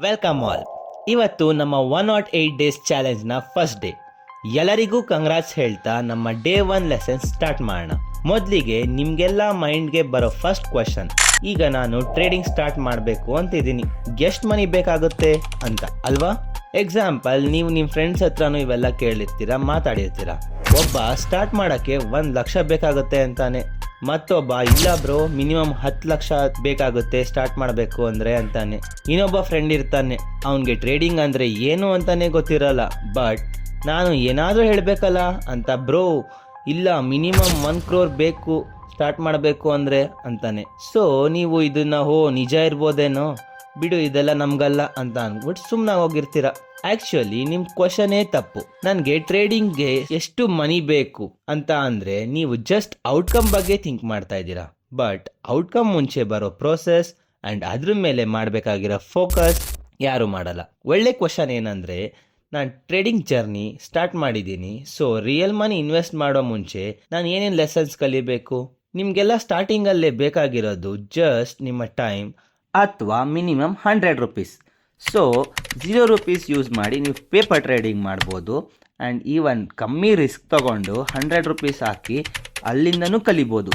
Welcome all. ಇವತ್ತು ನಮ್ಮ 108 days ಚಾಲೆಂಜ್ನ first day. ಎಲ್ಲರಿಗೂ ಕಂಗ್ರಾಟ್ಸ್ ಹೇಳ್ತಾ ನಮ್ಮ ಡೇ 1 ಲೆಸನ್ ಸ್ಟಾರ್ಟ್ ಮಾಡೋಣ. ಮೊದಲಿಗೆ ನಿಮಗೆಲ್ಲ ಮೈಂಡ್ಗೆ ಬರೋ ಫಸ್ಟ್ ಕ್ವಶನ್, ಈಗ ನಾನು ಟ್ರೇಡಿಂಗ್ ಸ್ಟಾರ್ಟ್ ಮಾಡಬೇಕು ಅಂತಿದ್ದೀನಿ, ಎಷ್ಟು ಮನಿ ಬೇಕಾಗುತ್ತೆ ಅಂತ ಅಲ್ವಾ? ಎಕ್ಸಾಂಪಲ್, ನೀವು ನಿಮ್ಮ ಫ್ರೆಂಡ್ಸ್ ಹತ್ರನೂ ಇವೆಲ್ಲ ಕೇಳಿರ್ತೀರ, ಮಾತಾಡಿರ್ತೀರ. ಒಬ್ಬ ಸ್ಟಾರ್ಟ್ ಮಾಡೋಕ್ಕೆ 1 ಲಕ್ಷ ಬೇಕಾಗುತ್ತೆ ಅಂತಾನೆ, ಮತ್ತೊಬ್ಬ ಇಲ್ಲ ಬ್ರೋ ಮಿನಿಮಮ್ 10 ಲಕ್ಷ ಬೇಕಾಗುತ್ತೆ ಸ್ಟಾರ್ಟ್ ಮಾಡಬೇಕು ಅಂದರೆ ಅಂತಾನೆ. ಇನ್ನೊಬ್ಬ ಫ್ರೆಂಡ್ ಇರ್ತಾನೆ, ಅವನಿಗೆ ಟ್ರೇಡಿಂಗ್ ಅಂದರೆ ಏನು ಅಂತಾನೆ ಗೊತ್ತಿರಲ್ಲ, ಬಟ್ ನಾನು ಏನಾದರೂ ಹೇಳಬೇಕಲ್ಲ ಅಂತ, ಬ್ರೋ ಇಲ್ಲ ಮಿನಿಮಮ್ 1 crore ಬೇಕು ಸ್ಟಾರ್ಟ್ ಮಾಡಬೇಕು ಅಂದರೆ ಅಂತಾನೆ. ಸೊ ನೀವು ಇದನ್ನು ನಿಜ ಇರ್ಬೋದೇನೋ, ಬಿಡು ಇದೆಲ್ಲ ನಮಗಲ್ಲ ಅಂತ ಅಂದ್ಬಿಟ್ಟು ಸುಮ್ಮನೆ ಹೋಗಿರ್ತೀರ. ಆ್ಯಕ್ಚುಲಿ ನಿಮ್ಮ ಕ್ವಶನೇ ತಪ್ಪು. ನನಗೆ ಟ್ರೇಡಿಂಗ್ಗೆ ಎಷ್ಟು ಮನಿ ಬೇಕು ಅಂತ ಅಂದರೆ ನೀವು ಜಸ್ಟ್ ಔಟ್ಕಮ್ ಬಗ್ಗೆ ಥಿಂಕ್ ಮಾಡ್ತಾ ಇದ್ದೀರಾ, ಬಟ್ ಔಟ್ಕಮ್ ಮುಂಚೆ ಬರೋ ಪ್ರೋಸೆಸ್ ಆ್ಯಂಡ್ ಅದ್ರ ಮೇಲೆ ಮಾಡಬೇಕಾಗಿರೋ ಫೋಕಸ್ ಯಾರು ಮಾಡಲ್ಲ. ಒಳ್ಳೆ ಕ್ವಶನ್ ಏನಂದರೆ, ನಾನು ಟ್ರೇಡಿಂಗ್ ಜರ್ನಿ ಸ್ಟಾರ್ಟ್ ಮಾಡಿದ್ದೀನಿ, ಸೊ ರಿಯಲ್ ಮನಿ ಇನ್ವೆಸ್ಟ್ ಮಾಡೋ ಮುಂಚೆ ನಾನು ಏನೇನು ಲೆಸನ್ಸ್ ಕಲಿಬೇಕು? ನಿಮಗೆಲ್ಲ ಸ್ಟಾರ್ಟಿಂಗಲ್ಲೇ ಬೇಕಾಗಿರೋದು ಜಸ್ಟ್ ನಿಮ್ಮ ಟೈಮ್ ಅಥವಾ minimum 100 rupees. So 0 rupees use ಮಾಡಿ ನೀವು ಪೇಪರ್ ಟ್ರೇಡಿಂಗ್ ಮಾಡ್ಬೋದು, ಆ್ಯಂಡ್ ಈವನ್ ಕಮ್ಮಿ ರಿಸ್ಕ್ ತೊಗೊಂಡು 100 rupees ಹಾಕಿ ಅಲ್ಲಿಂದನೂ ಕಲಿಬೋದು.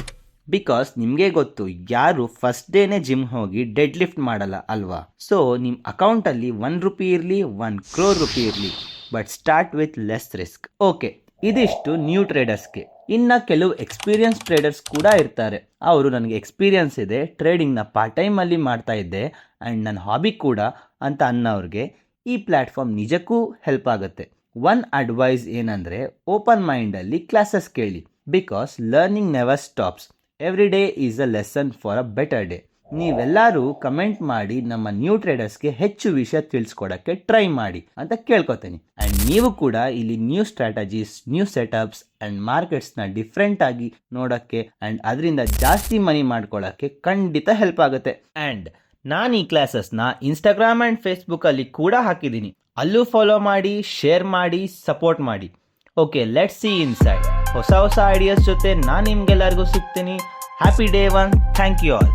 ಬಿಕಾಸ್ ನಿಮಗೆ ಗೊತ್ತು, ಯಾರು ಫಸ್ಟ್ ಡೇನೇ ಜಿಮ್ ಹೋಗಿ ಡೆಡ್ ಲಿಫ್ಟ್ ಮಾಡಲ್ಲ ಅಲ್ವಾ? ಸೊ ನಿಮ್ಮ ಅಕೌಂಟಲ್ಲಿ 1 rupee ಇರಲಿ 1 crore rupee ಇರಲಿ, but start with less risk. Okay, ಇದಿಷ್ಟು ನ್ಯೂ ಟ್ರೇಡರ್ಸ್ಗೆ. ಇನ್ನು ಕೆಲವು ಎಕ್ಸ್ಪೀರಿಯನ್ಸ್ ಟ್ರೇಡರ್ಸ್ ಕೂಡ ಇರ್ತಾರೆ. ಅವರು ನನಗೆ ಎಕ್ಸ್ಪೀರಿಯನ್ಸ್ ಇದೆ, ಟ್ರೇಡಿಂಗ್ನ ಪಾರ್ಟ್ ಟೈಮಲ್ಲಿ ಮಾಡ್ತಾ ಇದ್ದೆ ಆ್ಯಂಡ್ ನನ್ನ ಹಾಬಿ ಕೂಡ ಅಂತ ಅನ್ನೋರಿಗೆ ಈ ಪ್ಲ್ಯಾಟ್ಫಾರ್ಮ್ ನಿಜಕ್ಕೂ ಹೆಲ್ಪ್ ಆಗುತ್ತೆ. ಒನ್ ಅಡ್ವೈಸ್ ಏನಂದರೆ, ಓಪನ್ ಮೈಂಡಲ್ಲಿ ಕ್ಲಾಸಸ್ ಕೇಳಿ, because learning never stops. Every day is a lesson for a better day. ನೀವೆಲ್ಲರೂ ಕಮೆಂಟ್ ಮಾಡಿ ನಮ್ಮ ನ್ಯೂ ಟ್ರೇಡರ್ಸ್ಗೆ ಹೆಚ್ಚು ವಿಷಯ ತಿಳಿಸ್ಕೊಡೋಕ್ಕೆ ಟ್ರೈ ಮಾಡಿ ಅಂತ ಕೇಳ್ಕೊತೀನಿ. ಆ್ಯಂಡ್ ನೀವು ಕೂಡ ಇಲ್ಲಿ new strategies, new setups and ಮಾರ್ಕೆಟ್ಸ್ನ ಡಿಫ್ರೆಂಟ್ ಆಗಿ ನೋಡೋಕ್ಕೆ ಆ್ಯಂಡ್ ಅದರಿಂದ ಜಾಸ್ತಿ ಮನಿ ಮಾಡ್ಕೊಳ್ಳೋಕ್ಕೆ ಖಂಡಿತ ಹೆಲ್ಪ್ ಆಗುತ್ತೆ. ಆ್ಯಂಡ್ ನಾನು ಈ ಕ್ಲಾಸಸ್ನ ಇನ್ಸ್ಟಾಗ್ರಾಮ್ ಆ್ಯಂಡ್ ಫೇಸ್ಬುಕ್ಕಲ್ಲಿ ಕೂಡ ಹಾಕಿದ್ದೀನಿ, ಅಲ್ಲೂ ಫಾಲೋ ಮಾಡಿ, ಶೇರ್ ಮಾಡಿ, ಸಪೋರ್ಟ್ ಮಾಡಿ. Okay, let's see inside. ಹೊಸ ಐಡಿಯಾಸ್ ಜೊತೆ ನಾನು ನಿಮ್ಗೆಲ್ಲರಿಗೂ ಸಿಗ್ತೀನಿ. Happy day 1. Thank you all.